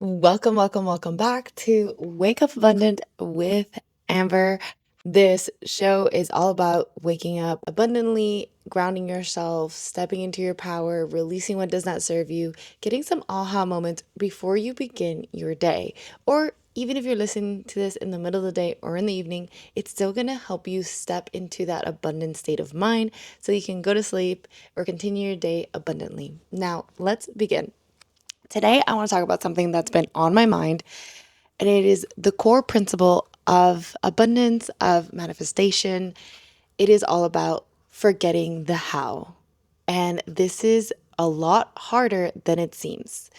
Welcome back to Wake Up Abundant with Amber. This show is all about waking up abundantly, grounding yourself, stepping into your power, releasing what does not serve you, getting some aha moments before you begin your day. Or even if you're listening to this in the middle of the day or in the evening, it's still going to help you step into that abundant state of mind so you can go to sleep or continue your day abundantly. Now, let's begin. Today, I want to talk about something that's been on my mind, and it is the core principle of abundance, of manifestation. It is all about forgetting the how. And this is a lot harder than it seems.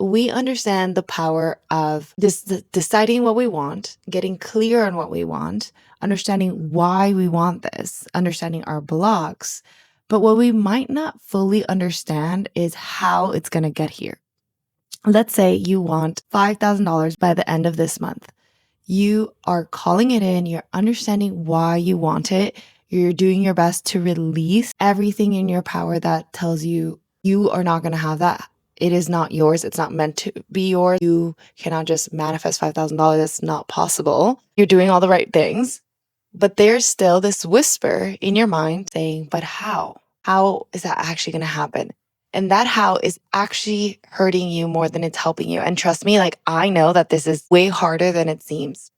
We understand the power of deciding what we want, getting clear on what we want, understanding why we want this, understanding our blocks. But what we might not fully understand is how it's going to get here. Let's say you want $5,000 by the end of this month. You are calling it in, you're understanding why you want it, you're doing your best to release everything in your power that tells you you are not going to have that. It is not yours. It's not meant to be yours. You cannot just manifest $5,000. It's not possible. You're doing all the right things, but there's still this whisper in your mind saying, but how? How is that actually going to happen? And that how is actually hurting you more than it's helping you. And trust me, like I know that this is way harder than it seems.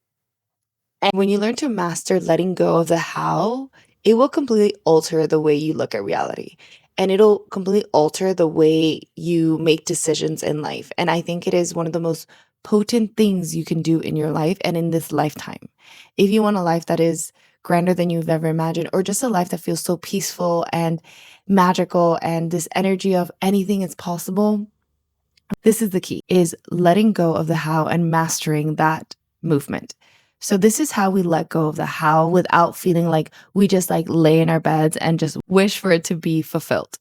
And when you learn to master letting go of the how, it will completely alter the way you look at reality. And it'll completely alter the way you make decisions in life. And I think it is one of the most potent things you can do in your life and in this lifetime. If you want a life that is grander than you've ever imagined, or just a life that feels so peaceful and magical and this energy of anything is possible, this is the key, is letting go of the how and mastering that movement. So this is how we let go of the how without feeling like we just like lay in our beds and just wish for it to be fulfilled.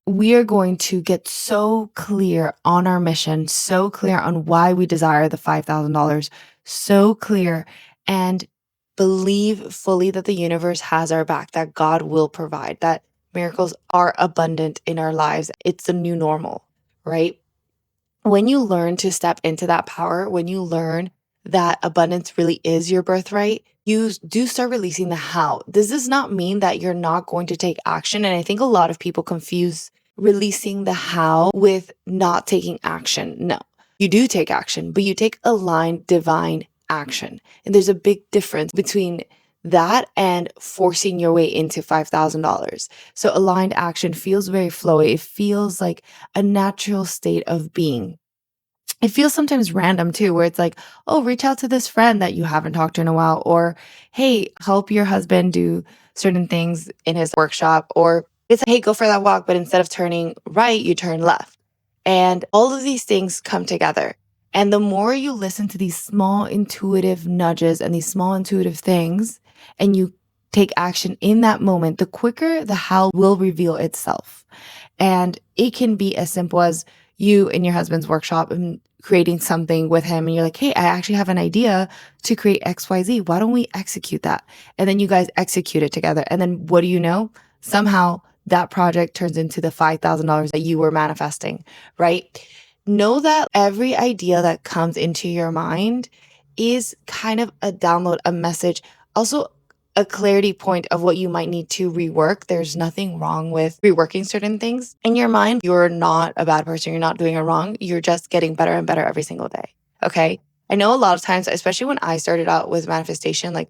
We are going to get so clear on our mission, so clear on why we desire the $5,000, so clear, and believe fully that the universe has our back, that God will provide, that miracles are abundant in our lives. It's the new normal, right? When you learn to step into that power, when you learn that abundance really is your birthright, you do start releasing the how. This does not mean that you're not going to take action. And I think a lot of people confuse releasing the how with not taking action. No, you do take action, but you take aligned divine action. And there's a big difference between that and forcing your way into $5,000. So aligned action feels very flowy. It feels like a natural state of being. It feels sometimes random too, where it's like, oh, reach out to this friend that you haven't talked to in a while, or hey, help your husband do certain things in his workshop, or it's hey, go for that walk, but instead of turning right, you turn left. And all of these things come together. And the more you listen to these small intuitive nudges and these small intuitive things, and you take action in that moment, the quicker the how will reveal itself. And it can be as simple as you in your husband's workshop and creating something with him. And you're like, hey, I actually have an idea to create XYZ. Why don't we execute that? And then you guys execute it together. And then what do you know? Somehow that project turns into the $5,000 that you were manifesting, right? Know that every idea that comes into your mind is kind of a download, a message, also a clarity point of what you might need to rework. There's nothing wrong with reworking certain things in your mind. You're not a bad person. You're not doing it wrong. You're just getting better and better every single day. Okay. I know a lot of times, especially when I started out with manifestation, like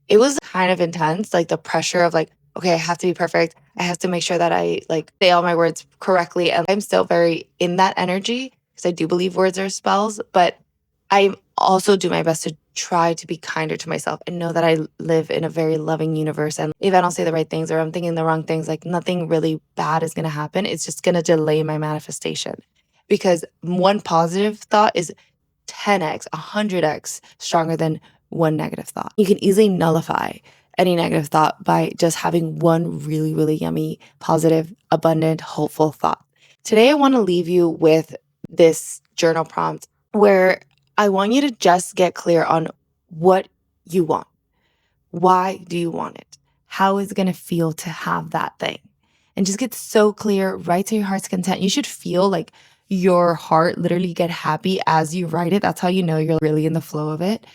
it was kind of intense, like the pressure of like, okay, I have to be perfect. I have to make sure that I like say all my words correctly. And I'm still very in that energy because I do believe words are spells, but I also do my best to try to be kinder to myself and know that I live in a very loving universe. And if I don't say the right things or I'm thinking the wrong things, like nothing really bad is going to happen. It's just going to delay my manifestation because one positive thought is 10x, 100x stronger than one negative thought. You can easily nullify any negative thought by just having one really, really yummy, positive, abundant, hopeful thought. Today, I want to leave you with this journal prompt where I want you to just get clear on what you want. Why do you want it? How is it going to feel to have that thing? And just get so clear, right to your heart's content. You should feel like your heart literally get happy as you write it. That's how you know you're really in the flow of it.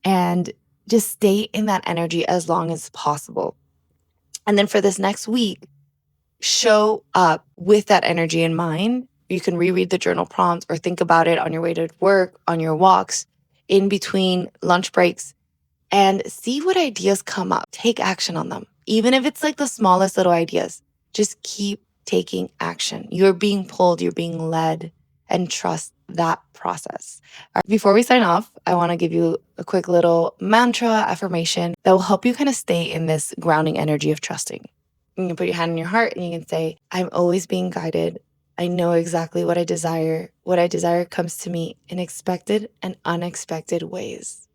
And just stay in that energy as long as possible. And then for this next week, show up with that energy in mind. You can reread the journal prompts or think about it on your way to work, on your walks, in between lunch breaks, and see what ideas come up. Take action on them. Even if it's like the smallest little ideas, just keep taking action. You're being pulled, you're being led, and trust that process. All right, before we sign off, I want to give you a quick little mantra affirmation that will help you kind of stay in this grounding energy of trusting. You can put your hand on your heart and you can say, I'm always being guided. I know exactly what I desire. What I desire comes to me in expected and unexpected ways.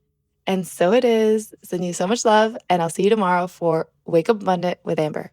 And so it is. Sending you so much love, and I'll see you tomorrow for Wake Up Abundant with Amber.